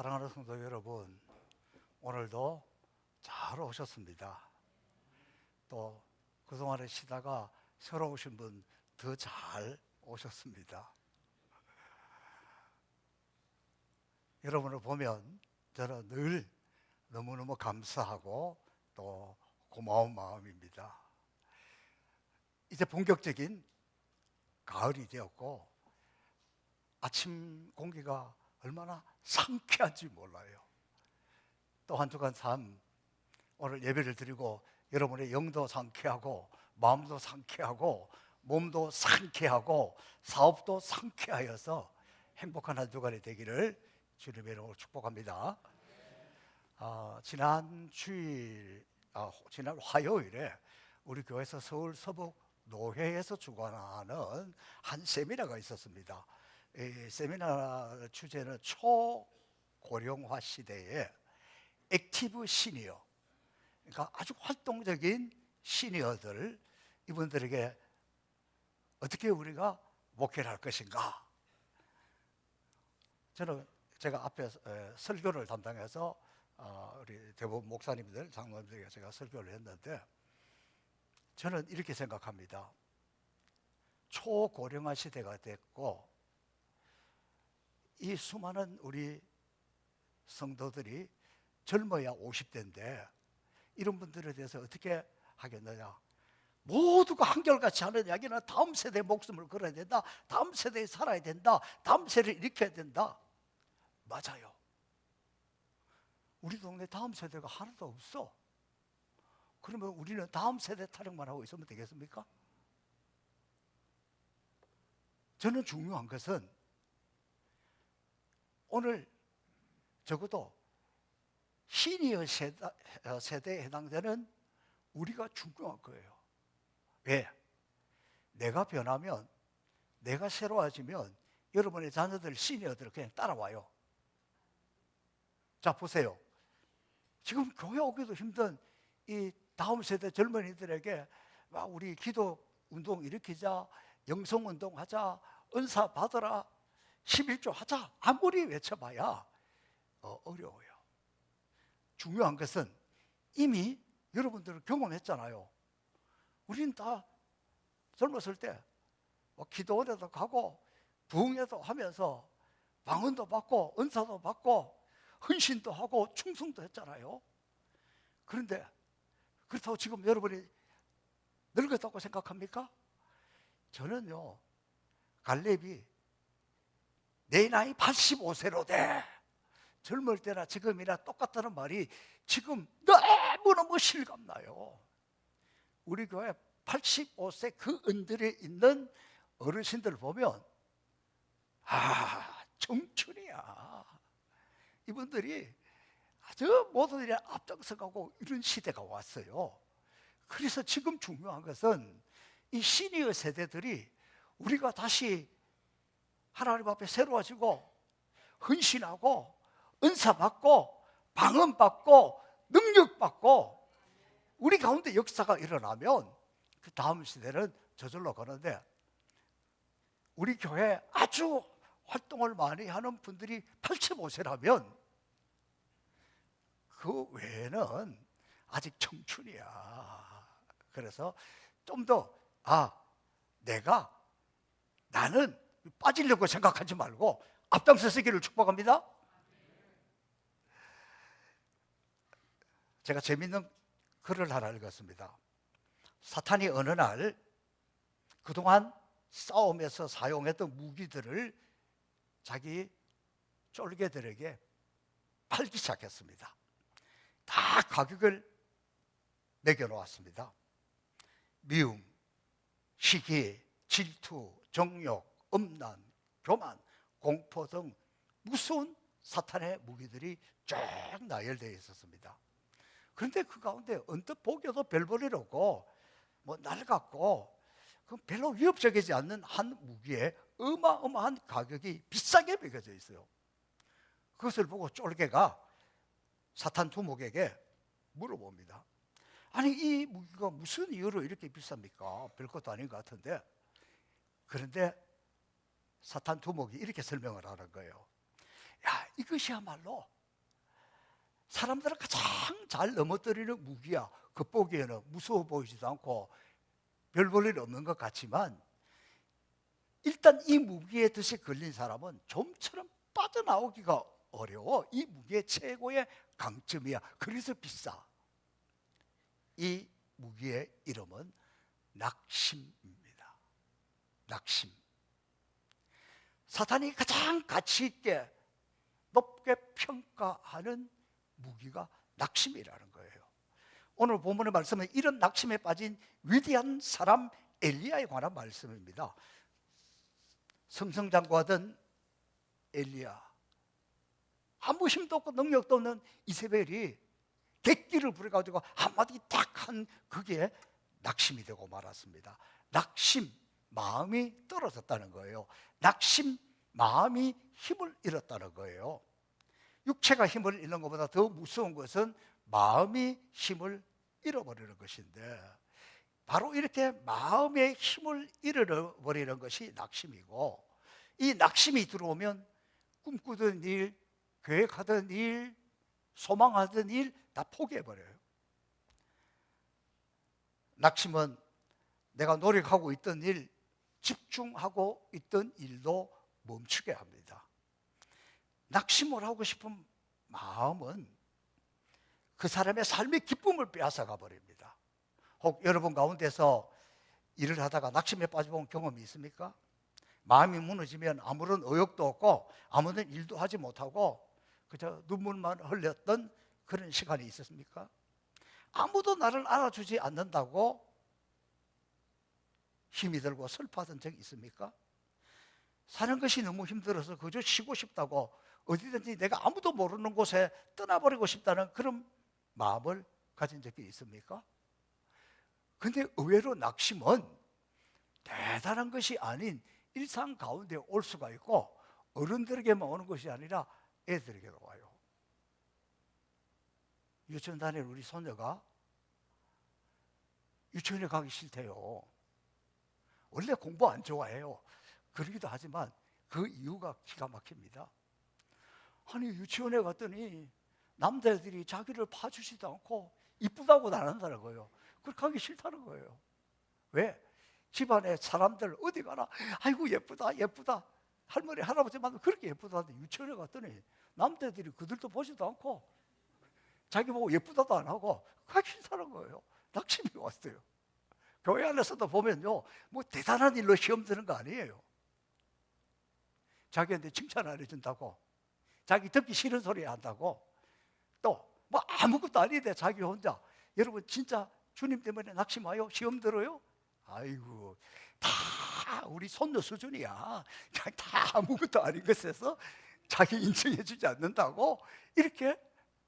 사랑하는 성도 여러분, 오늘도 잘 오셨습니다. 또 그동안에 쉬다가 새로 오신 분 더 잘 오셨습니다. 여러분을 보면 저는 늘 너무너무 감사하고 또 고마운 마음입니다. 이제 본격적인 가을이 되었고 아침 공기가 얼마나 상쾌한지 몰라요. 또 한 주간 삶, 오늘 예배를 드리고 여러분의 영도 상쾌하고 마음도 상쾌하고 몸도 상쾌하고 사업도 상쾌하여서 행복한 한 주간이 되기를 주님의 이름으로 축복합니다. 지난 화요일에 우리 교회에서 서울 서북 노회에서 주관하는 한 세미나가 있었습니다. 이 세미나 주제는 초고령화 시대에 액티브 시니어, 그러니까 아주 활동적인 시니어들, 이분들에게 어떻게 우리가 목회를 할 것인가. 제가 앞에 설교를 담당해서 우리 대부분 목사님들, 장로님들에게 제가 설교를 했는데, 저는 이렇게 생각합니다. 초고령화 시대가 됐고 이 수많은 우리 성도들이 젊어야 50대인데 이런 분들에 대해서 어떻게 하겠느냐. 모두가 한결같이 하는 이야기는 다음 세대의 목숨을 걸어야 된다, 다음 세대에 살아야 된다, 다음 세대를 일으켜야 된다. 맞아요. 우리 동네 다음 세대가 하나도 없어. 그러면 우리는 다음 세대 타령만 하고 있으면 되겠습니까? 저는 중요한 것은 오늘 적어도 시니어 세대에 해당되는 우리가 중요한 거예요. 왜? 내가 변하면, 내가 새로워지면 여러분의 자녀들, 시니어들을 그냥 따라와요. 자, 보세요. 지금 교회 오기도 힘든 이 다음 세대 젊은이들에게 우리 기도 운동 일으키자, 영성 운동 하자, 은사 받으라, 11조 하자, 아무리 외쳐봐야 어려워요. 중요한 것은 이미 여러분들은 경험했잖아요. 우리는 다 젊었을 때 기도원에도 가고 부흥회도 하면서 방언도 받고 은사도 받고 헌신도 하고 충성도 했잖아요. 그런데 그렇다고 지금 여러분이 늙었다고 생각합니까? 저는요, 갈렙이 내 나이 85세로 돼, 젊을 때나 지금이나 똑같다는 말이 지금 너무너무 실감나요. 우리 교회 85세 그 은들에 있는 어르신들 보면 청춘이야. 이분들이 아주 모두들이 앞장서가고 이런 시대가 왔어요. 그래서 지금 중요한 것은 이 시니어 세대들이 우리가 다시 하나님 앞에 새로워지고 헌신하고 은사 받고 방언 받고 능력 받고 우리 가운데 역사가 일어나면 그 다음 시대는 저절로 가는데, 우리 교회 아주 활동을 많이 하는 분들이 85세라면 그 외에는 아직 청춘이야. 그래서 좀 더 나는 빠지려고 생각하지 말고 앞장서기를 축복합니다. 제가 재밌는 글을 하나 읽었습니다. 사탄이 어느 날 그동안 싸움에서 사용했던 무기들을 자기 쫄개들에게 팔기 시작했습니다. 다 가격을 매겨놓았습니다. 미움, 시기, 질투, 정욕, 음란, 교만, 공포 등 무서운 사탄의 무기들이 쭉 나열되어 있었습니다. 그런데 그 가운데 언뜻 보기에도 별 볼일 없고 낡았고 별로 위협적이지 않는 한 무기에 어마어마한 가격이 비싸게 매겨져 있어요. 그것을 보고 쫄개가 사탄 두목에게 물어봅니다. 아니, 이 무기가 무슨 이유로 이렇게 비쌉니까? 별것도 아닌 것 같은데. 그런데 사탄 두목이 이렇게 설명을 하는 거예요. 야, 이것이야말로 사람들을 가장 잘 넘어뜨리는 무기야. 겉보기에는 무서워 보이지도 않고 별 볼 일 없는 것 같지만, 일단 이 무기에 덫에 걸린 사람은 좀처럼 빠져나오기가 어려워. 이 무기의 최고의 강점이야. 그래서 비싸. 이 무기의 이름은 낙심입니다. 낙심. 사탄이 가장 가치 있게 높게 평가하는 무기가 낙심이라는 거예요. 오늘 본문의 말씀은 이런 낙심에 빠진 위대한 사람 엘리야에 관한 말씀입니다. 승승장구하던 엘리야, 아무 힘도 없고 능력도 없는 이세벨이 객기를 부려가지고 한마디 딱 한 그게 낙심이 되고 말았습니다. 낙심, 마음이 떨어졌다는 거예요. 낙심, 마음이 힘을 잃었다는 거예요. 육체가 힘을 잃는 것보다 더 무서운 것은 마음이 힘을 잃어버리는 것인데, 바로 이렇게 마음의 힘을 잃어버리는 것이 낙심이고, 이 낙심이 들어오면 꿈꾸던 일, 계획하던 일, 소망하던 일 다 포기해버려요. 낙심은 내가 노력하고 있던 일, 집중하고 있던 일도 멈추게 합니다. 낙심을 하고 싶은 마음은 그 사람의 삶의 기쁨을 빼앗아가 버립니다. 혹 여러분 가운데서 일을 하다가 낙심에 빠져본 경험이 있습니까? 마음이 무너지면 아무런 의욕도 없고 아무런 일도 하지 못하고 그저 눈물만 흘렸던 그런 시간이 있었습니까? 아무도 나를 알아주지 않는다고 힘이 들고 슬퍼하던 적이 있습니까? 사는 것이 너무 힘들어서 그저 쉬고 싶다고 어디든지 내가 아무도 모르는 곳에 떠나버리고 싶다는 그런 마음을 가진 적이 있습니까? 근데 의외로 낙심은 대단한 것이 아닌 일상 가운데 올 수가 있고, 어른들에게만 오는 것이 아니라 애들에게도 와요. 유치원 다니는 우리 손녀가 유치원에 가기 싫대요. 원래 공부 안 좋아해요. 그러기도 하지만 그 이유가 기가 막힙니다. 아니, 유치원에 갔더니 남자애들이 자기를 봐주지도 않고 이쁘다고 나눈다는 거예요. 그렇게 가기 싫다는 거예요. 왜? 집안에 사람들 어디 가나 아이고 예쁘다 예쁘다, 할머니 할아버지만 그렇게 예쁘다는데 유치원에 갔더니 남자애들이 그들도 보지도 않고 자기 보고 예쁘다도 안 하고 가기 싫다는 거예요. 낙심이 왔어요. 교회 안에서도 보면요, 뭐 대단한 일로 시험 드는 거 아니에요. 자기한테 칭찬 안 해준다고, 자기 듣기 싫은 소리 한다고, 또 뭐 아무것도 아닌데 자기 혼자. 여러분 진짜 주님 때문에 낙심하여 시험 들어요? 아이고, 다 우리 손녀 수준이야. 그냥 다 아무것도 아닌 것에서 자기 인정해 주지 않는다고 이렇게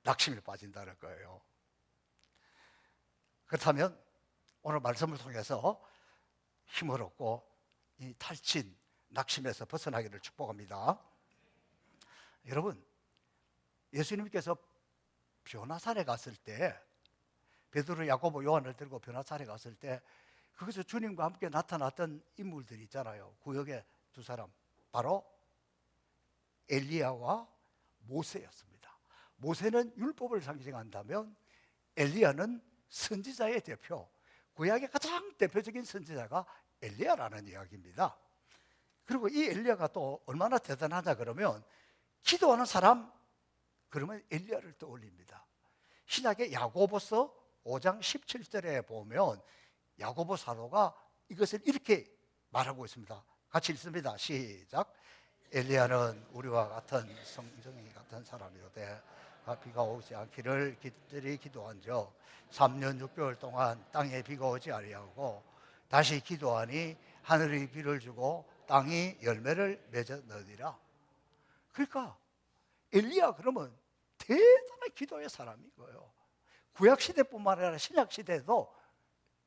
낙심에 빠진다는 거예요. 그렇다면 오늘 말씀을 통해서 힘을 얻고 이 탈진, 낙심에서 벗어나기를 축복합니다. 여러분, 예수님께서 변화산에 갔을 때, 베드로, 야고보, 요한을 들고 변화산에 갔을 때 거기서 주님과 함께 나타났던 인물들이 있잖아요. 구역의 두 사람, 바로 엘리야와 모세였습니다. 모세는 율법을 상징한다면 엘리야는 선지자의 대표, 구약의 가장 대표적인 선지자가 엘리야라는 이야기입니다. 그리고 이 엘리야가 또 얼마나 대단하냐 그러면, 기도하는 사람 그러면 엘리야를 떠올립니다. 신약의 야고보서 5장 17절에 보면 야고보 사도가 이것을 이렇게 말하고 있습니다. 같이 읽습니다. 시작. 엘리야는 우리와 같은 성정이 같은 사람이로되 비가 오지 않기를 기들이 기도한즉 3년 6개월 동안 땅에 비가 오지 아니하고 다시 기도하니 하늘이 비를 주고 땅이 열매를 맺어 넣으리라. 그러니까 엘리야 그러면 대단한 기도의 사람인 거예요. 구약 시대뿐만 아니라 신약 시대에도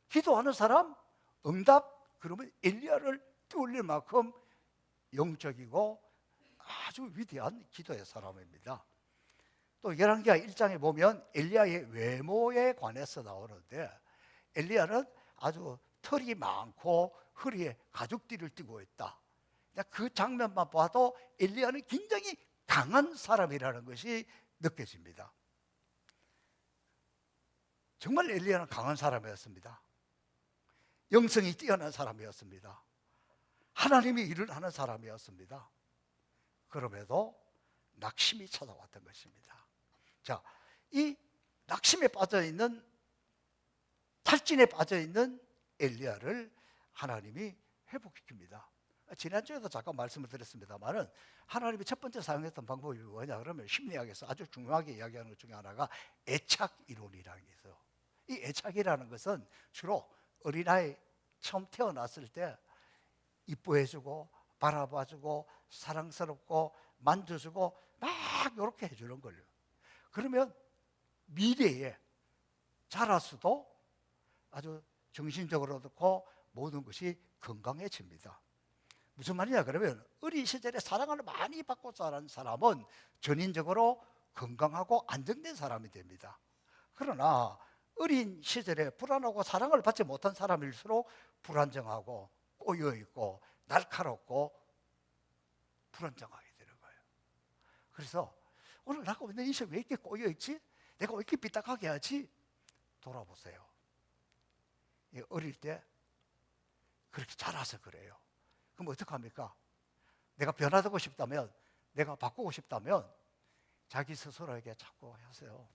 기도하는 사람, 응답 그러면 엘리야를 떠올릴 만큼 영적이고 아주 위대한 기도의 사람입니다. 또 열왕기하 1장에 보면 엘리야의 외모에 관해서 나오는데, 엘리야는 아주 털이 많고 허리에 가죽띠를 띠고 있다. 그 장면만 봐도 엘리야는 굉장히 강한 사람이라는 것이 느껴집니다. 정말 엘리야는 강한 사람이었습니다. 영성이 뛰어난 사람이었습니다. 하나님이 일을 하는 사람이었습니다. 그럼에도 낙심이 찾아왔던 것입니다. 자, 이 낙심에 빠져있는, 탈진에 빠져있는 엘리야를 하나님이 회복시킵니다. 지난주에도 잠깐 말씀을 드렸습니다만은 하나님이 첫 번째 사용했던 방법이 뭐냐 그러면 심리학에서 아주 중요하게 이야기하는 것 중에 하나가 애착 이론이라는 게 있어요. 이 애착이라는 것은 주로 어린아이 처음 태어났을 때 이뻐해주고 바라봐주고 사랑스럽고 만져주고 막 이렇게 해주는 거예요. 그러면 미래에 자라서도 아주 정신적으로도 좋고 모든 것이 건강해집니다. 무슨 말이냐 그러면 어린 시절에 사랑을 많이 받고 자란 사람은 전인적으로 건강하고 안정된 사람이 됩니다. 그러나 어린 시절에 불안하고 사랑을 받지 못한 사람일수록 불안정하고 꼬여있고 날카롭고 불안정하게 되는 거예요. 그래서 오늘 내가 내 인생 왜 이렇게 꼬여있지? 내가 왜 이렇게 삐딱하게 하지? 돌아보세요. 어릴 때 그렇게 자라서 그래요. 그럼 어떡합니까? 내가 변화되고 싶다면, 내가 바꾸고 싶다면 자기 스스로에게 자꾸 하세요.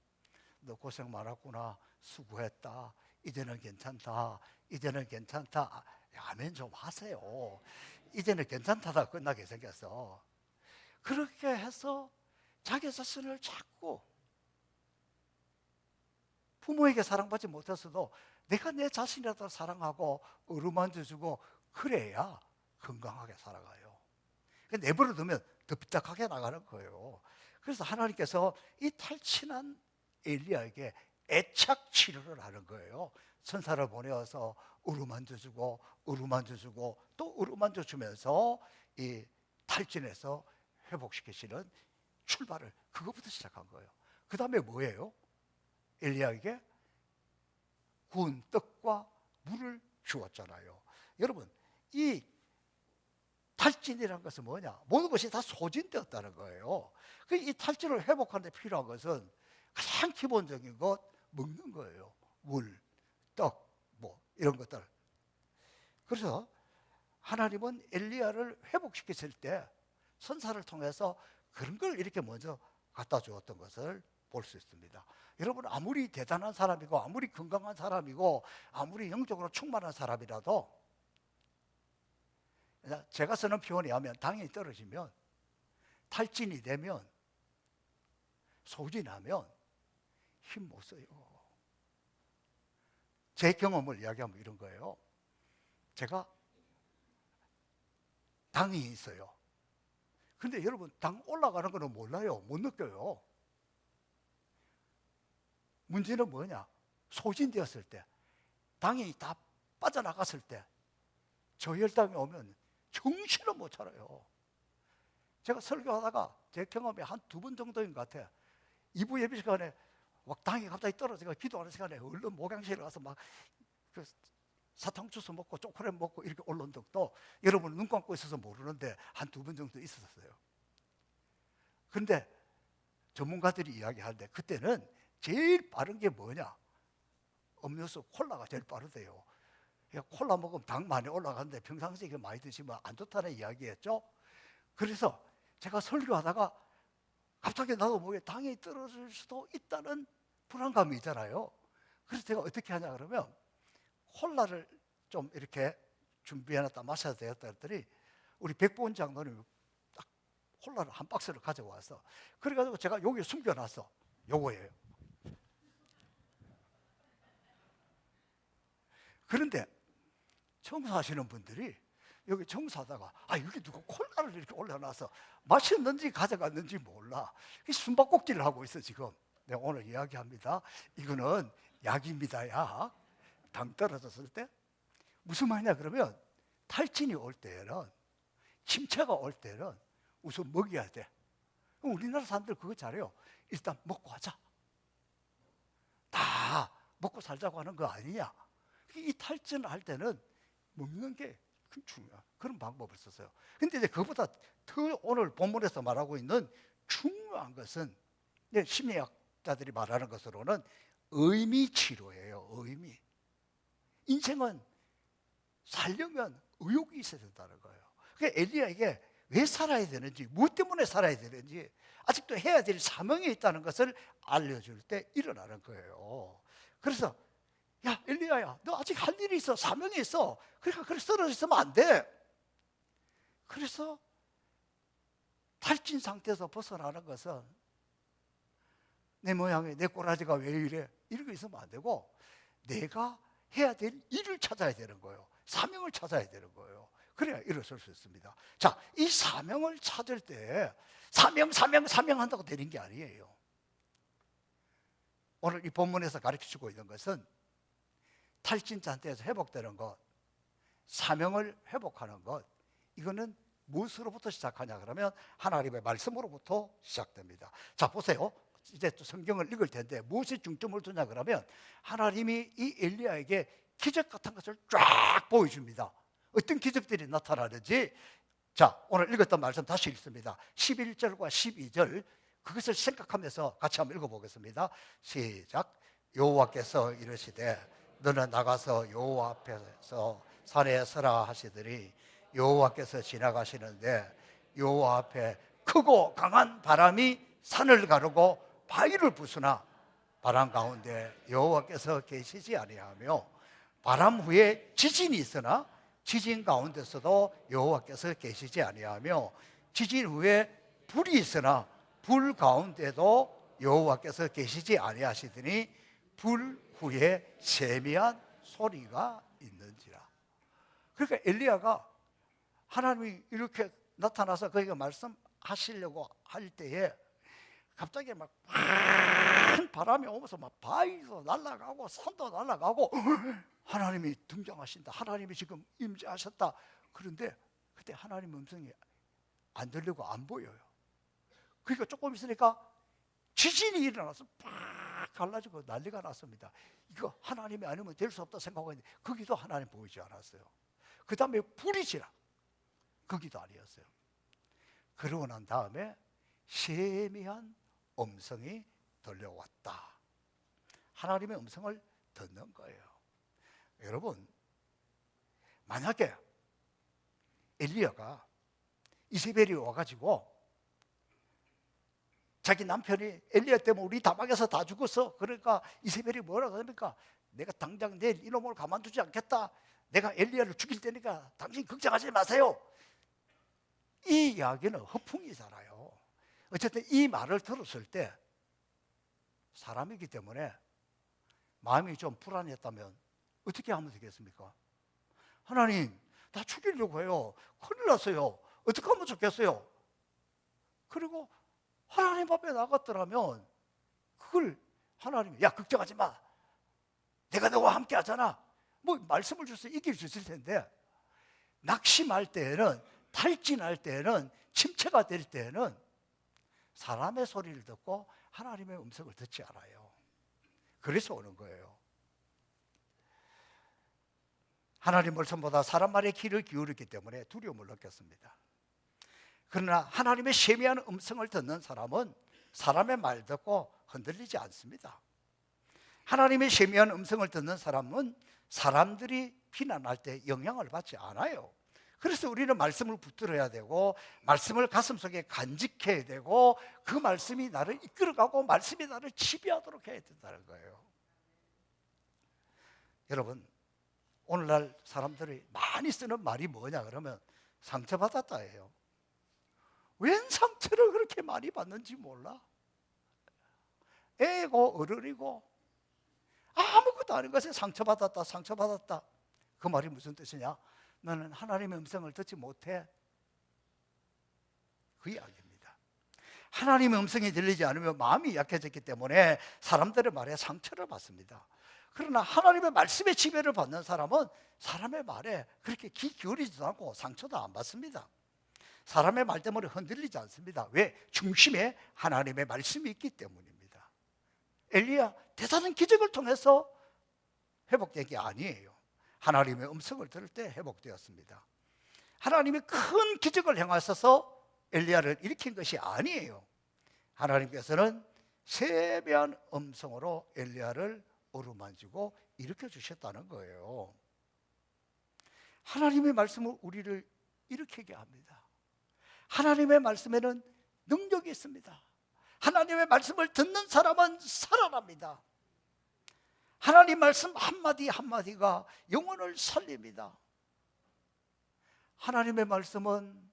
너 고생 많았구나. 수고했다. 이제는 괜찮다. 이제는 괜찮다. 아멘 좀 하세요. 이제는 괜찮다다 끝나게 생겼어. 그렇게 해서 자기 자신을 자꾸 부모에게 사랑받지 못했어도 내가 내 자신이라도 사랑하고 어루만져주고 그래야 건강하게 살아가요. 내버려 두면 더 삐딱하게 나가는 거예요. 그래서 하나님께서 이 탈진한 엘리야에게 애착 치료를 하는 거예요. 천사를 보내어서 어루만져주고 어루만져주고 또 어루만져주면서 이 탈진에서 회복시키시는 출발을 그것부터 시작한 거예요. 그 다음에 뭐예요? 엘리야에게 구운 떡과 물을 주었잖아요. 여러분, 이 탈진이라는 것은 뭐냐? 모든 것이 다 소진되었다는 거예요. 이 탈진을 회복하는 데 필요한 것은 가장 기본적인 것, 먹는 거예요. 물, 떡, 뭐 이런 것들. 그래서 하나님은 엘리야를 회복시켰을 때 선사를 통해서 그런 걸 이렇게 먼저 갖다 주었던 것을 볼 수 있습니다. 여러분, 아무리 대단한 사람이고 아무리 건강한 사람이고 아무리 영적으로 충만한 사람이라도 제가 쓰는 표현에 하면 당연히 떨어지면, 탈진이 되면, 소진하면 힘 못 써요. 제 경험을 이야기하면 이런 거예요. 제가 당이 있어요. 근데 여러분, 당 올라가는 거는 몰라요. 못 느껴요. 문제는 뭐냐? 소진되었을 때, 당이 다 빠져나갔을 때 저혈당이 오면 정신을 못 차려요. 제가 설교하다가 제 경험이 한 2번 정도인 것 같아요. 2부 예배 시간에 막 당이 갑자기 떨어지고 기도하는 시간에 얼른 목양실에 가서 막 그 사탕주스 먹고 초콜릿 먹고 이렇게 올라온 적도 여러분 눈 감고 있어서 모르는데 한 2번 정도 있었어요. 그런데 전문가들이 이야기하는데 그때는 제일 빠른 게 뭐냐? 음료수 콜라가 제일 빠르대요. 콜라 먹으면 당 많이 올라가는데 평상시에 많이 드시면 안 좋다는 이야기였죠. 그래서 제가 설교하다가 갑자기 나도 모르게 당이 떨어질 수도 있다는 불안감이 있잖아요. 그래서 제가 어떻게 하냐 그러면 콜라를 좀 이렇게 준비해놨다 마셔야 되겠다 했더니 우리 백보은 장로님이 딱 콜라를 한 박스를 가져와서, 그래가지고 제가 여기 숨겨놨어. 요거예요. 그런데 청소하시는 분들이 여기 청소하다가 여기 누가 콜라를 이렇게 올려놔서 마셨는지 가져갔는지 몰라. 숨바꼭질을 하고 있어 지금. 내가 오늘 이야기합니다. 이거는 약입니다. 약. 당 떨어졌을 때 무슨 말이냐 그러면 탈진이 올 때는, 침체가 올 때는 우선 먹여야 돼. 우리나라 사람들 그거 잘해요. 일단 먹고 하자. 다 먹고 살자고 하는 거 아니냐. 이 탈진을 할 때는 먹는 게 중요한 그런 방법을 썼어요. 근데 이제 그보다 더 오늘 본문에서 말하고 있는 중요한 것은 심리학자들이 말하는 것으로는 의미 치료예요. 의미. 인생은 살려면 의욕이 있어야 된다는 거예요. 그러니까 엘리야에게 왜 살아야 되는지, 무엇 때문에 살아야 되는지, 아직도 해야 될 사명이 있다는 것을 알려줄 때 일어나는 거예요. 그래서 야 엘리야야, 너 아직 할 일이 있어, 사명이 있어. 그러니까 그래 쓰러져 있으면 안 돼. 그래서 탈진 상태에서 벗어나는 것은 내 모양이, 내 꼬라지가 왜 이래, 이러고 있으면 안 되고 내가 해야 될 일을 찾아야 되는 거예요. 사명을 찾아야 되는 거예요. 그래야 일어설 수 있습니다. 자, 이 사명을 찾을 때 사명 한다고 되는 게 아니에요. 오늘 이 본문에서 가르쳐주고 있는 것은 탈진 상태에서 회복되는 것, 사명을 회복하는 것, 이거는 무엇으로부터 시작하냐 그러면 하나님의 말씀으로부터 시작됩니다. 자, 보세요. 이제 또 성경을 읽을 텐데 무엇에 중점을 두냐 그러면 하나님이 이 엘리야에게 기적 같은 것을 쫙 보여줍니다. 어떤 기적들이 나타나는지, 자, 오늘 읽었던 말씀 다시 읽습니다. 11절과 12절 그것을 생각하면서 같이 한번 읽어보겠습니다. 시작. 여호와께서 이르시되 너는 나가서 여호와 앞에서 산에 서라 하시더니 여호와께서 지나가시는데 여호와 앞에 크고 강한 바람이 산을 가르고 바위를 부수나 바람 가운데 여호와께서 계시지 아니하며 바람 후에 지진이 있으나 지진 가운데서도 여호와께서 계시지 아니하며 지진 후에 불이 있으나 불 가운데도 여호와께서 계시지 아니하시더니 불 후에 세미한 소리가 있는지라. 그러니까 엘리야가 하나님이 이렇게 나타나서 그에게 말씀하시려고 할 때에 갑자기 막 바람이 오면서 막 바위도 날아가고 산도 날아가고 하나님이 등장하신다, 하나님이 지금 임재하셨다. 그런데 그때 하나님 음성이 안 들리고 안 보여요. 그러니까 조금 있으니까 지진이 일어나서 팍 갈라지고 난리가 났습니다. 이거 하나님이 아니면 될 수 없다 생각했는데 거기도 하나님 보이지 않았어요. 그 다음에 불이 지나, 거기도 아니었어요. 그러고 난 다음에 세미한 음성이 들려왔다. 하나님의 음성을 듣는 거예요. 여러분, 만약에 엘리야가 이세벨이 와가지고 자기 남편이 엘리야 때문에 우리 다 막혀서 다 죽었어, 그러니까 이세벨이 뭐라고 합니까? 내가 당장 내일 이놈을 가만두지 않겠다, 내가 엘리야를 죽일 테니까 당신 걱정하지 마세요, 이 이야기는 허풍이잖아요. 어쨌든 이 말을 들었을 때 사람이기 때문에 마음이 좀 불안했다면 어떻게 하면 되겠습니까? 하나님, 나 죽이려고 해요, 큰일 났어요, 어떻게 하면 좋겠어요? 그리고 하나님 앞에 나갔더라면 그걸 하나님이 야 걱정하지 마, 내가 너와 함께 하잖아, 뭐 말씀을 줘서 이길 수 있을 텐데, 낙심할 때에는, 탈진할 때에는, 침체가 될 때에는 사람의 소리를 듣고 하나님의 음성을 듣지 않아요. 그래서 오는 거예요. 하나님 말씀보다 사람 말에 귀를 기울였기 때문에 두려움을 느꼈습니다. 그러나 하나님의 세미한 음성을 듣는 사람은 사람의 말 듣고 흔들리지 않습니다. 하나님의 세미한 음성을 듣는 사람은 사람들이 비난할 때 영향을 받지 않아요. 그래서 우리는 말씀을 붙들어야 되고 말씀을 가슴속에 간직해야 되고 그 말씀이 나를 이끌어가고 말씀이 나를 지배하도록 해야 된다는 거예요. 여러분, 오늘날 사람들이 많이 쓰는 말이 뭐냐 그러면 상처받았다예요. 웬 상처를 그렇게 많이 받는지 몰라. 애고 어른이고 아무것도 아닌 것에 상처받았다, 상처받았다. 그 말이 무슨 뜻이냐? 너는 하나님의 음성을 듣지 못해, 그 이야기입니다. 하나님의 음성이 들리지 않으면 마음이 약해졌기 때문에 사람들의 말에 상처를 받습니다. 그러나 하나님의 말씀의 지배를 받는 사람은 사람의 말에 그렇게 귀 기울이지도 않고 상처도 안 받습니다. 사람의 말 때문에 흔들리지 않습니다. 왜? 중심에 하나님의 말씀이 있기 때문입니다. 엘리야 대단한 기적을 통해서 회복된 게 아니에요. 하나님의 음성을 들을 때 회복되었습니다. 하나님이 큰 기적을 행하셔서 엘리야를 일으킨 것이 아니에요. 하나님께서는 세배한 음성으로 엘리야를 어루만지고 일으켜 주셨다는 거예요. 하나님의 말씀은 우리를 일으키게 합니다. 하나님의 말씀에는 능력이 있습니다. 하나님의 말씀을 듣는 사람은 살아납니다. 하나님 말씀 한마디 한마디가 영혼을 살립니다. 하나님의 말씀은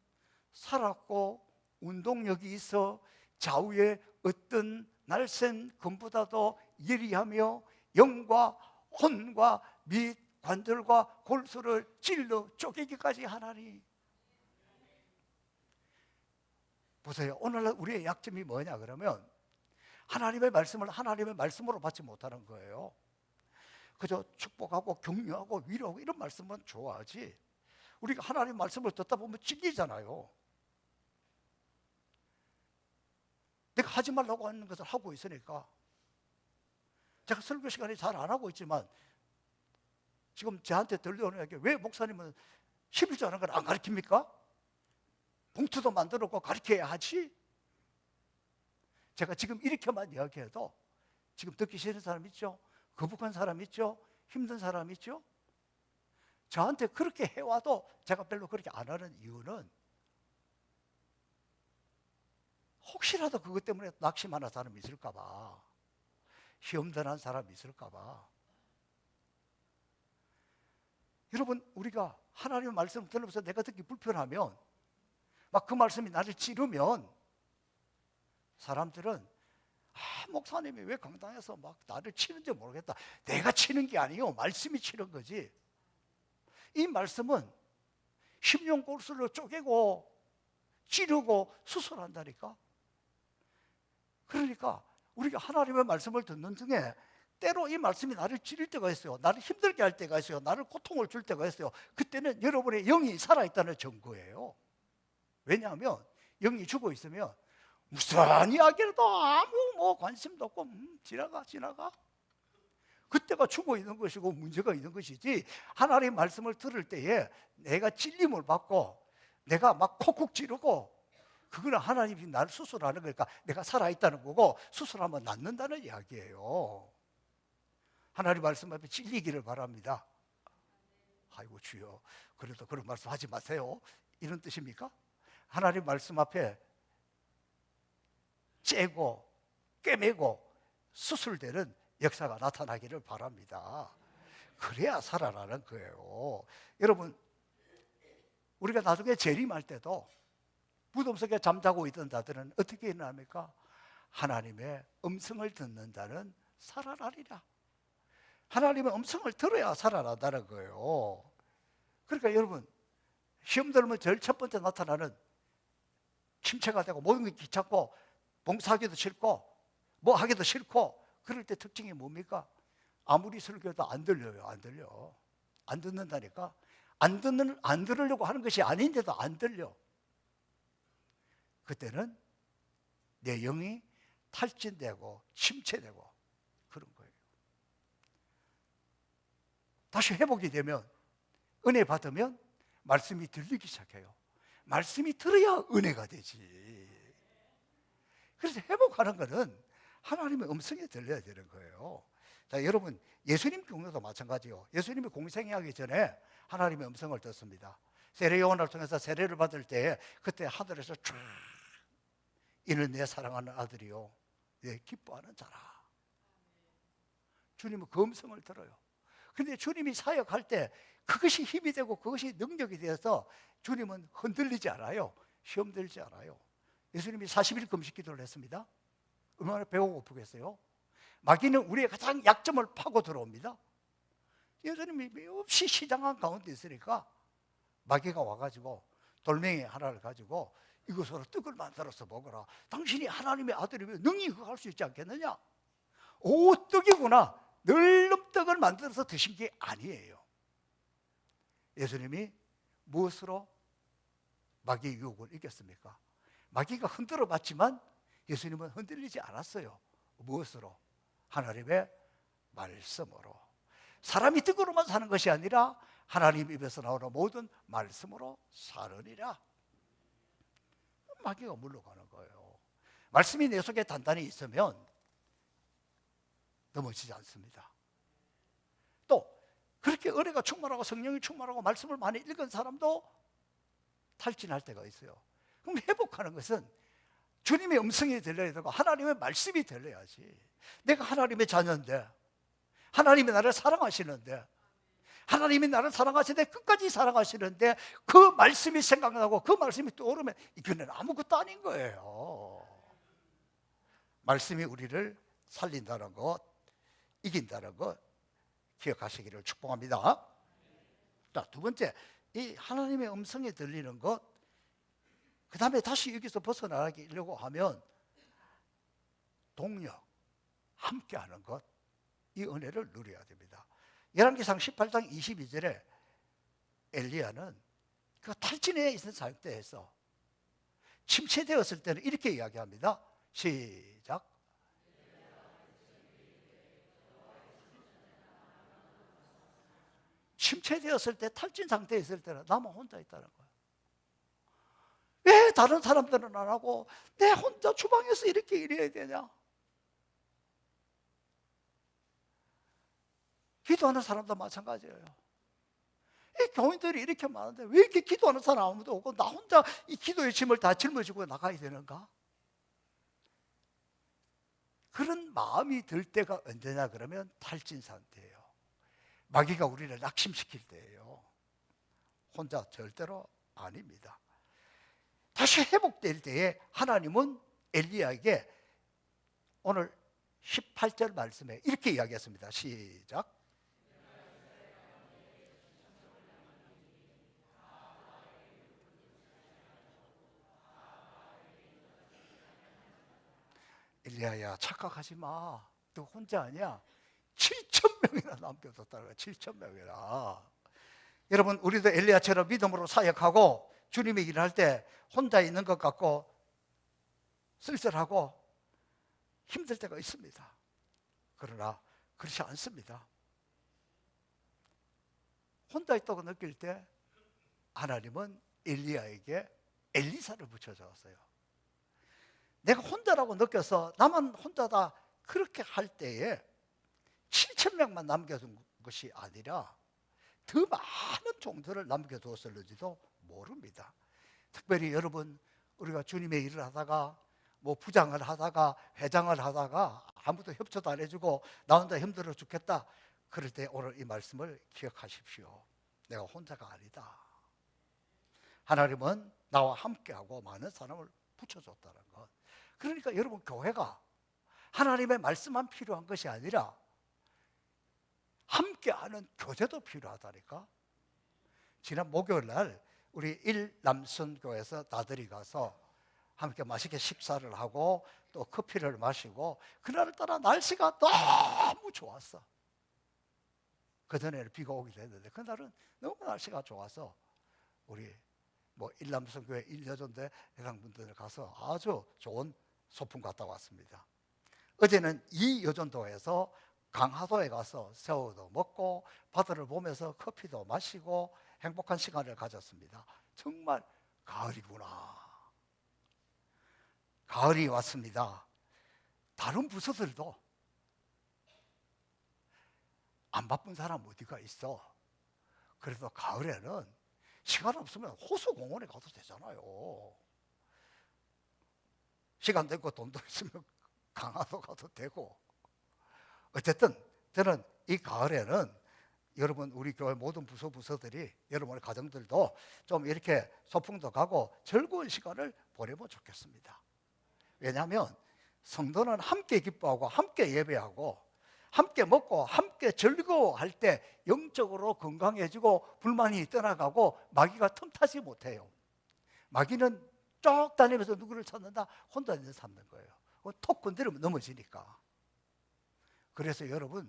살았고 운동력이 있어 좌우의 어떤 날쌘 금보다도 예리하며 영과 혼과 및 관절과 골수를 찔러 쪼개기까지 하나니. 보세요. 오늘날 우리의 약점이 뭐냐 그러면 하나님의 말씀을 하나님의 말씀으로 받지 못하는 거예요. 그저 축복하고 격려하고 위로하고 이런 말씀은 좋아하지, 우리가 하나님 말씀을 듣다 보면 찔리잖아요. 내가 하지 말라고 하는 것을 하고 있으니까. 제가 설교 시간에 잘 안 하고 있지만 지금 저한테 들려오는 얘기, 왜 목사님은 11조 하는 걸 안 가르칩니까? 봉투도 만들었고 가르쳐야 하지. 제가 지금 이렇게만 이야기해도 지금 듣기 싫은 사람 있죠? 거북한 사람 있죠? 힘든 사람 있죠? 저한테 그렇게 해와도 제가 별로 그렇게 안 하는 이유는 혹시라도 그것 때문에 낙심하는 사람이 있을까 봐, 시험당한 사람이 있을까 봐. 여러분, 우리가 하나님의 말씀을 들으면서 내가 듣기 불편하면, 막 그 말씀이 나를 찌르면 사람들은 목사님이 왜 강당에서 막 나를 치는지 모르겠다. 내가 치는 게 아니에요. 말씀이 치는 거지. 이 말씀은 십년골수를 쪼개고 찌르고 수술한다니까. 그러니까 우리가 하나님의 말씀을 듣는 중에 때로 이 말씀이 나를 찌를 때가 있어요. 나를 힘들게 할 때가 있어요. 나를 고통을 줄 때가 있어요. 그때는 여러분의 영이 살아있다는 증거예요. 왜냐하면 영이 죽어 있으면 무슨 이야기라도 아무 관심도 없고 지나가. 그때가 죽어 있는 것이고 문제가 있는 것이지, 하나님의 말씀을 들을 때에 내가 찔림을 받고 내가 막 콕콕 찌르고, 그거는 하나님이 나를 수술하는 거니까 내가 살아있다는 거고, 수술하면 낫는다는 이야기예요. 하나님 말씀 앞에 찔리기를 바랍니다. 아이고 주여, 그래도 그런 말씀 하지 마세요, 이런 뜻입니까? 하나님 말씀 앞에 째고 꿰매고 수술되는 역사가 나타나기를 바랍니다. 그래야 살아나는 거예요. 여러분, 우리가 나중에 재림할 때도 무덤 속에 잠자고 있던 자들은 어떻게 일어납니까? 하나님의 음성을 듣는 자는 살아나리라. 하나님의 음성을 들어야 살아난다는 거예요. 그러니까 여러분, 시험 들면 제일 첫 번째 나타나는 침체가 되고 모든 게 귀찮고 봉사하기도 싫고 뭐 하기도 싫고 그럴 때 특징이 뭡니까? 아무리 설교해도 안 들려요. 안 듣는다니까. 안 들으려고 하는 것이 아닌데도 안 들려. 그때는 내 영이 탈진되고 침체되고 그런 거예요. 다시 회복이 되면, 은혜 받으면 말씀이 들리기 시작해요. 말씀이 들어야 은혜가 되지. 그래서 회복하는 것은 하나님의 음성이 들려야 되는 거예요. 자, 여러분, 예수님 경우도 마찬가지요. 예수님이 공생하기 전에 하나님의 음성을 듣습니다. 세례 요한을 통해서 세례를 받을 때 그때 하늘에서 쫙, 이는 내 사랑하는 아들이요 내 기뻐하는 자라. 주님은 그 음성을 들어요. 그런데 주님이 사역할 때 그것이 힘이 되고 그것이 능력이 되어서 주님은 흔들리지 않아요. 시험 들지 않아요. 예수님이 40일 금식 기도를 했습니다. 얼마나 배가 고프겠어요? 마귀는 우리의 가장 약점을 파고 들어옵니다. 예수님이 없이 시장한 가운데 있으니까 마귀가 와가지고 돌멩이 하나를 가지고 이것으로 떡을 만들어서 먹어라. 당신이 하나님의 아들이면 능히 그거 할 수 있지 않겠느냐? 오, 떡이구나. 널름 떡을 만들어서 드신 게 아니에요. 예수님이 무엇으로 마귀의 유혹을 이겼습니까? 마귀가 흔들어 봤지만 예수님은 흔들리지 않았어요. 무엇으로? 하나님의 말씀으로. 사람이 떡으로만 사는 것이 아니라 하나님 입에서 나오는 모든 말씀으로 사느니라. 마귀가 물러가는 거예요. 말씀이 내 속에 단단히 있으면 넘어지지 않습니다. 또 그렇게 은혜가 충만하고 성령이 충만하고 말씀을 많이 읽은 사람도 탈진할 때가 있어요. 그럼 회복하는 것은 주님의 음성이 들려야 되고 하나님의 말씀이 들려야지. 내가 하나님의 자녀인데, 하나님이 나를 사랑하시는데, 하나님이 나를 사랑하시는데, 끝까지 사랑하시는데 그 말씀이 생각나고 그 말씀이 떠오르면 이거는 아무것도 아닌 거예요. 말씀이 우리를 살린다는 것, 이긴다는 것 기억하시기를 축복합니다. 자, 두 번째, 이 하나님의 음성이 들리는 것, 그 다음에 다시 여기서 벗어나려고 하면 동력, 함께하는 것, 이 은혜를 누려야 됩니다. 열왕기상 18장 22절에 엘리야는 그 탈진에 있는 상태에서 침체되었을 때는 이렇게 이야기합니다. 시작. 침체되었을 때, 탈진 상태에 있을 때는 나만 혼자 있다는 거예요. 왜 다른 사람들은 안 하고 내 혼자 주방에서 이렇게 일해야 되냐? 기도하는 사람도 마찬가지예요. 이 교인들이 이렇게 많은데 왜 이렇게 기도하는 사람 아무도 없고 나 혼자 이 기도의 짐을 다 짊어지고 나가야 되는가? 그런 마음이 들 때가 언제냐 그러면 탈진 상태예요. 마귀가 우리를 낙심시킬 때예요. 혼자 절대로 아닙니다. 다시 회복될 때에 하나님은 엘리야에게 오늘 18절 말씀에 이렇게 이야기했습니다. 시작. 엘리야야, 착각하지 마. 너 혼자 아니야. 7,000명이나 남겨뒀다는 거야. 7,000명이나. 여러분, 우리도 엘리야처럼 믿음으로 사역하고 주님의 일을 할 때 혼자 있는 것 같고 쓸쓸하고 힘들 때가 있습니다. 그러나 그렇지 않습니다. 혼자 있다고 느낄 때 하나님은 엘리야에게 엘리사를 붙여주었어요. 내가 혼자라고 느껴서 나만 혼자다 그렇게 할 때에 7,000명만 남겨둔 것이 아니라 더 많은 종들을 남겨두었을지도 모릅니다. 특별히 여러분, 우리가 주님의 일을 하다가 뭐 부장을 하다가 회장을 하다가 아무도 협조도 안 해주고 나 혼자 힘들어 죽겠다, 그럴 때 오늘 이 말씀을 기억하십시오. 내가 혼자가 아니다. 하나님은 나와 함께하고 많은 사람을 붙여줬다는 것. 그러니까 여러분, 교회가 하나님의 말씀만 필요한 것이 아니라 함께하는 교제도 필요하다니까. 지난 목요일 날 우리 일남순교에서 나들이 가서 함께 맛있게 식사를 하고 또 커피를 마시고, 그날따라 날씨가 너무 좋았어. 그전에는 비가 오기도 했는데 그날은 너무 날씨가 좋아서 우리 뭐 일남순교회 일여전대 회장분들 가서 아주 좋은 소풍 갔다 왔습니다. 어제는 이 여전도에서 강화도에 가서 새우도 먹고 바다를 보면서 커피도 마시고 행복한 시간을 가졌습니다. 정말 가을이구나. 가을이 왔습니다. 다른 부서들도 안 바쁜 사람 어디가 있어? 그래도 가을에는 시간 없으면 호수공원에 가도 되잖아요. 시간 되고 돈도 있으면 강화도 가도 되고. 어쨌든 저는 이 가을에는 여러분, 우리 교회 모든 부서들이 여러분의 가정들도 좀 이렇게 소풍도 가고 즐거운 시간을 보내면 좋겠습니다. 왜냐하면 성도는 함께 기뻐하고 함께 예배하고 함께 먹고 함께 즐거워할 때 영적으로 건강해지고 불만이 떠나가고 마귀가 틈타지 못해요. 마귀는 쭉 다니면서 누구를 찾는다? 혼자 있는 삼는 거예요. 톡 건드리면 넘어지니까. 그래서 여러분이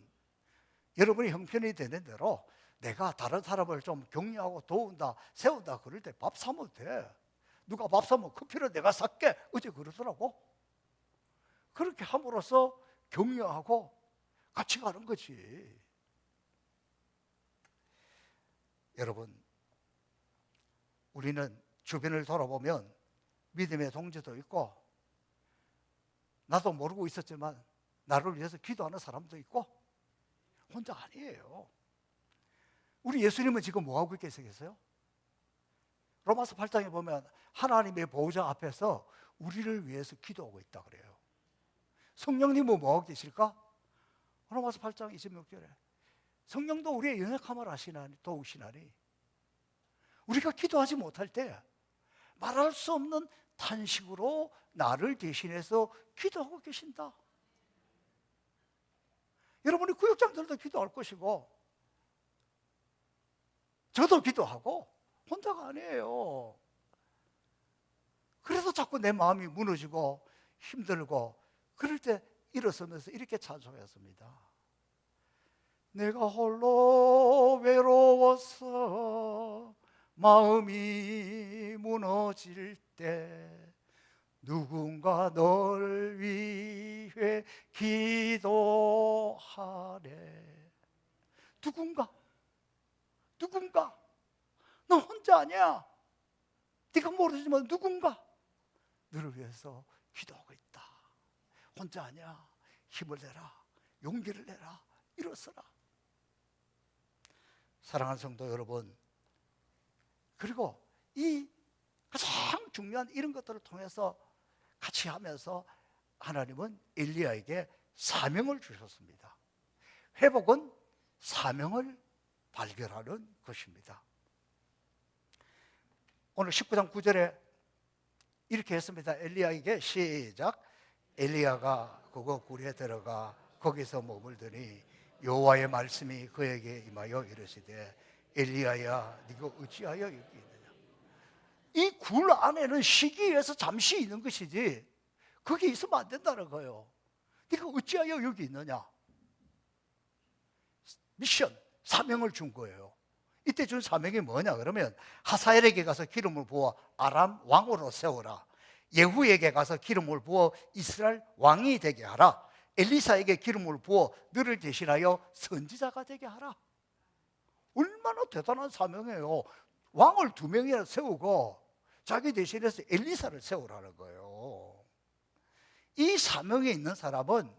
형편이 되는 대로 내가 다른 사람을 좀 격려하고 도운다, 세운다 그럴 때 밥 사면 돼. 누가 밥 사면 커피를 내가 살게, 어제 그러더라고. 그렇게 함으로써 격려하고 같이 가는 거지. 여러분, 우리는 주변을 돌아보면 믿음의 동지도 있고 나도 모르고 있었지만 나를 위해서 기도하는 사람도 있고 혼자 아니에요. 우리 예수님은 지금 뭐하고 계시겠어요? 로마서 8장에 보면 하나님의 보호자 앞에서 우리를 위해서 기도하고 있다 그래요. 성령님은 뭐하고 계실까? 로마서 8장 26절에 성령도 우리의 연약함을 아시나니 도우시나니, 우리가 기도하지 못할 때 말할 수 없는 탄식으로 나를 대신해서 기도하고 계신다. 여러분이 구역장들도 기도할 것이고 저도 기도하고 혼자가 아니에요. 그래서 자꾸 내 마음이 무너지고 힘들고 그럴 때 일어서면서 이렇게 찬송했습니다. 내가 홀로 외로워서 마음이 무너질 때 누군가 널 위해 기도하네. 누군가 너 혼자 아니야. 네가 모르지만 누군가 너를 위해서 기도하고 있다. 혼자 아니야. 힘을 내라. 용기를 내라. 일어서라. 사랑하는 성도 여러분, 그리고 이 가장 중요한 이런 것들을 통해서 같이 하면서 하나님은 엘리야에게 사명을 주셨습니다. 회복은 사명을 발견하는 것입니다. 오늘 19장 9절에 이렇게 했습니다. 엘리야에게 시작. 엘리야가 그거 굴에 들어가 거기서 머물더니 여호와의 말씀이 그에게 임하여 이르시되 엘리야야 네가 어찌하여 여기 있느냐. 이 굴 안에는 시기에서 잠시 있는 것이지 거기 있으면 안 된다는 거예요. 네가 어찌하여 여기 있느냐. 미션, 사명을 준 거예요. 이때 준 사명이 뭐냐 그러면 하사엘에게 가서 기름을 부어 아람 왕으로 세우라. 예후에게 가서 기름을 부어 이스라엘 왕이 되게 하라. 엘리사에게 기름을 부어 너를 대신하여 선지자가 되게 하라. 얼마나 대단한 사명이에요. 왕을 2명이나 세우고 자기 대신해서 엘리사를 세우라는 거예요. 이 사명에 있는 사람은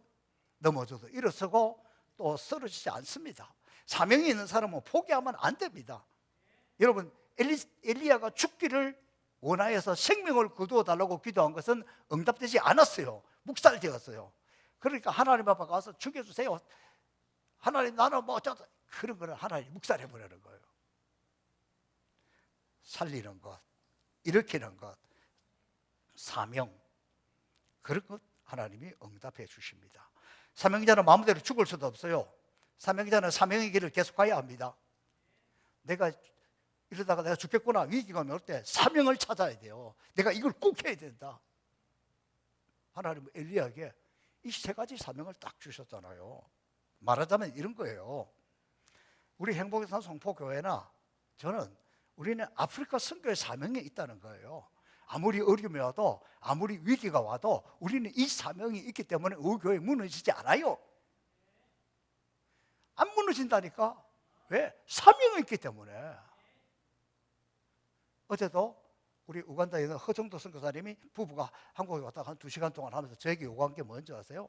넘어져도 일어서고 또 쓰러지지 않습니다. 사명이 있는 사람은 포기하면 안 됩니다. 여러분, 엘리야가 죽기를 원하여서 생명을 거두어 달라고 기도한 것은 응답되지 않았어요. 묵살되었어요. 그러니까 하나님 앞에 가서 죽여주세요. 하나님 나는 뭐 어쩌다, 그런 거를 하나님 묵살해버리는 거예요. 살리는 것, 일으키는 것, 사명, 그런 것 하나님이 응답해 주십니다. 사명자는 마음대로 죽을 수도 없어요. 사명자는 사명의 길을 계속 가야 합니다. 내가 이러다가 내가 죽겠구나 위기가 올 때 사명을 찾아야 돼요. 내가 이걸 꼭 해야 된다. 하나님은 엘리야에게 이 3가지 사명을 딱 주셨잖아요. 말하자면 이런 거예요. 우리 행복의 산 성포교회나 저는 우리는 아프리카 선교의 사명이 있다는 거예요. 아무리 어려움이 와도 아무리 위기가 와도 우리는 이 사명이 있기 때문에 우리 교회 무너지지 않아요. 안 무너진다니까. 왜? 사명이 있기 때문에. 어제도 우리 우간다에 있는 허정도 선교사님이 부부가 한국에 왔다가 한 2시간 동안 하면서 저에게 요구한 게 뭔지 아세요?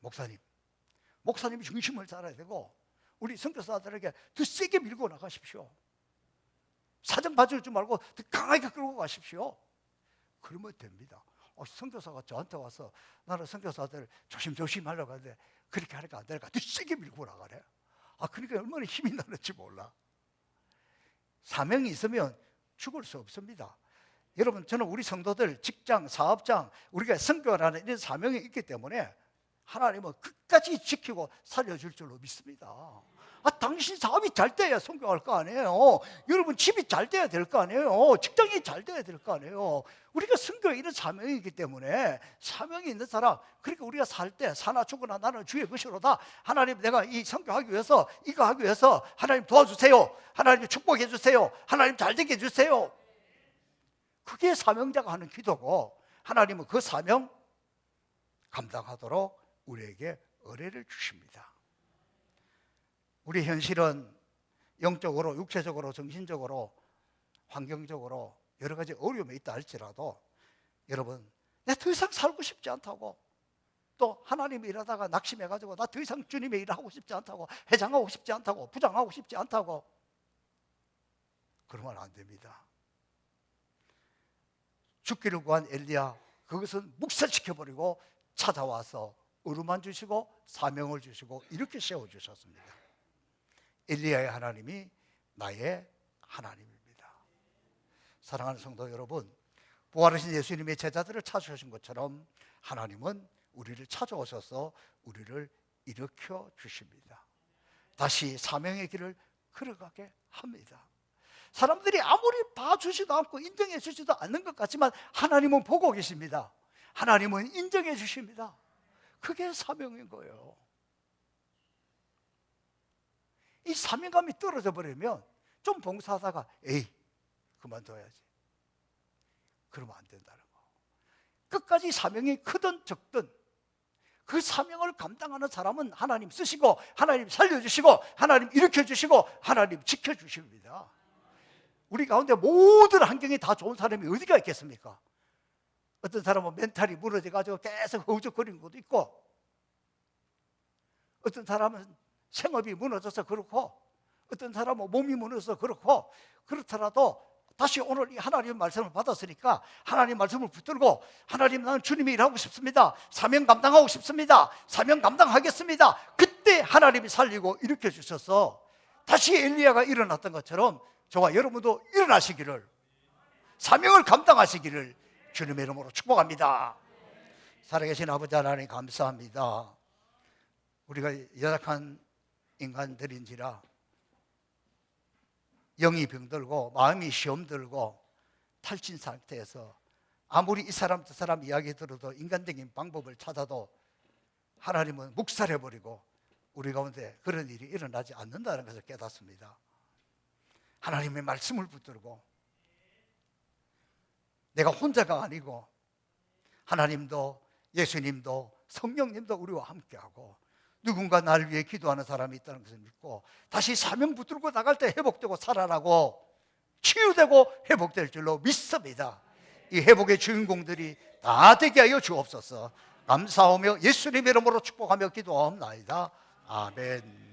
목사님이 중심을 잡아야 되고 우리 선교사들에게 더 세게 밀고 나가십시오. 사정 봐줄 줄 말고 더 강하게 끌고 가십시오. 그러면 됩니다. 선교사가 저한테 와서 나는 선교사들 조심조심 하려고 하는데 그렇게 하니까 안 되니까 더 세게 밀고 나가래. 그러니까 얼마나 힘이 나는지 몰라. 사명이 있으면 죽을 수 없습니다. 여러분, 저는 우리 성도들 직장, 사업장, 우리가 선교라는 이런 사명이 있기 때문에 하나님은 끝까지 지키고 살려줄 줄로 믿습니다. 당신 사업이 잘 돼야 선교할 거 아니에요. 여러분 집이 잘 돼야 될 거 아니에요. 직장이 잘 돼야 될 거 아니에요. 우리가 선교에 이런 사명이기 때문에 사명이 있는 사람, 그러니까 우리가 살 때 사나 죽으나 나는 주의 것이로다. 하나님 내가 이 선교하기 위해서 이거 하기 위해서 하나님 도와주세요. 하나님 축복해 주세요. 하나님 잘 되게 해주세요. 그게 사명자가 하는 기도고 하나님은 그 사명 감당하도록 우리에게 은혜를 주십니다. 우리 현실은 영적으로, 육체적으로, 정신적으로, 환경적으로 여러 가지 어려움이 있다 할지라도 여러분, 내가 더 이상 살고 싶지 않다고, 또 하나님 일하다가 낙심해가지고 나 더 이상 주님의 일을 하고 싶지 않다고, 회장하고 싶지 않다고, 부장하고 싶지 않다고, 그러면 안 됩니다. 죽기를 구한 엘리야, 그것은 묵살시켜버리고 찾아와서 의로만 주시고 사명을 주시고 이렇게 세워주셨습니다. 엘리야의 하나님이 나의 하나님입니다. 사랑하는 성도 여러분, 부활하신 예수님의 제자들을 찾으신 것처럼 하나님은 우리를 찾아오셔서 우리를 일으켜 주십니다. 다시 사명의 길을 걸어가게 합니다. 사람들이 아무리 봐주지도 않고 인정해 주지도 않는 것 같지만 하나님은 보고 계십니다. 하나님은 인정해 주십니다. 그게 사명인 거예요. 이 사명감이 떨어져 버리면 좀 봉사하다가 에이 그만둬야지, 그러면 안 된다는 거. 끝까지 사명이 크든 적든 그 사명을 감당하는 사람은 하나님 쓰시고 하나님 살려주시고 하나님 일으켜주시고 하나님 지켜주십니다. 우리 가운데 모든 환경이 다 좋은 사람이 어디가 있겠습니까? 어떤 사람은 멘탈이 무너져가지고 계속 허우적거리는 것도 있고, 어떤 사람은 생업이 무너져서 그렇고, 어떤 사람은 몸이 무너져서 그렇고, 그렇더라도 다시 오늘 이 하나님의 말씀을 받았으니까 하나님 말씀을 붙들고 하나님, 나는 주님이 일하고 싶습니다. 사명 감당하고 싶습니다. 사명 감당하겠습니다. 그때 하나님이 살리고 일으켜 주셔서 다시 엘리야가 일어났던 것처럼 저와 여러분도 일어나시기를, 사명을 감당하시기를 주님의 이름으로 축복합니다. 살아계신 아버지 하나님 감사합니다. 우리가 연약한 인간들인지라 영이 병들고 마음이 시험들고 탈진 상태에서 아무리 이 사람 저 사람 이야기 들어도 인간적인 방법을 찾아도 하나님은 묵살해버리고 우리 가운데 그런 일이 일어나지 않는다는 것을 깨닫습니다. 하나님의 말씀을 붙들고 내가 혼자가 아니고 하나님도 예수님도 성령님도 우리와 함께하고 누군가 나를 위해 기도하는 사람이 있다는 것을 믿고 다시 사명 붙들고 나갈 때 회복되고 살아나고 치유되고 회복될 줄로 믿습니다. 이 회복의 주인공들이 다 되게 하여 주옵소서. 감사하며 예수님의 이름으로 축복하며 기도하옵나이다. 아멘.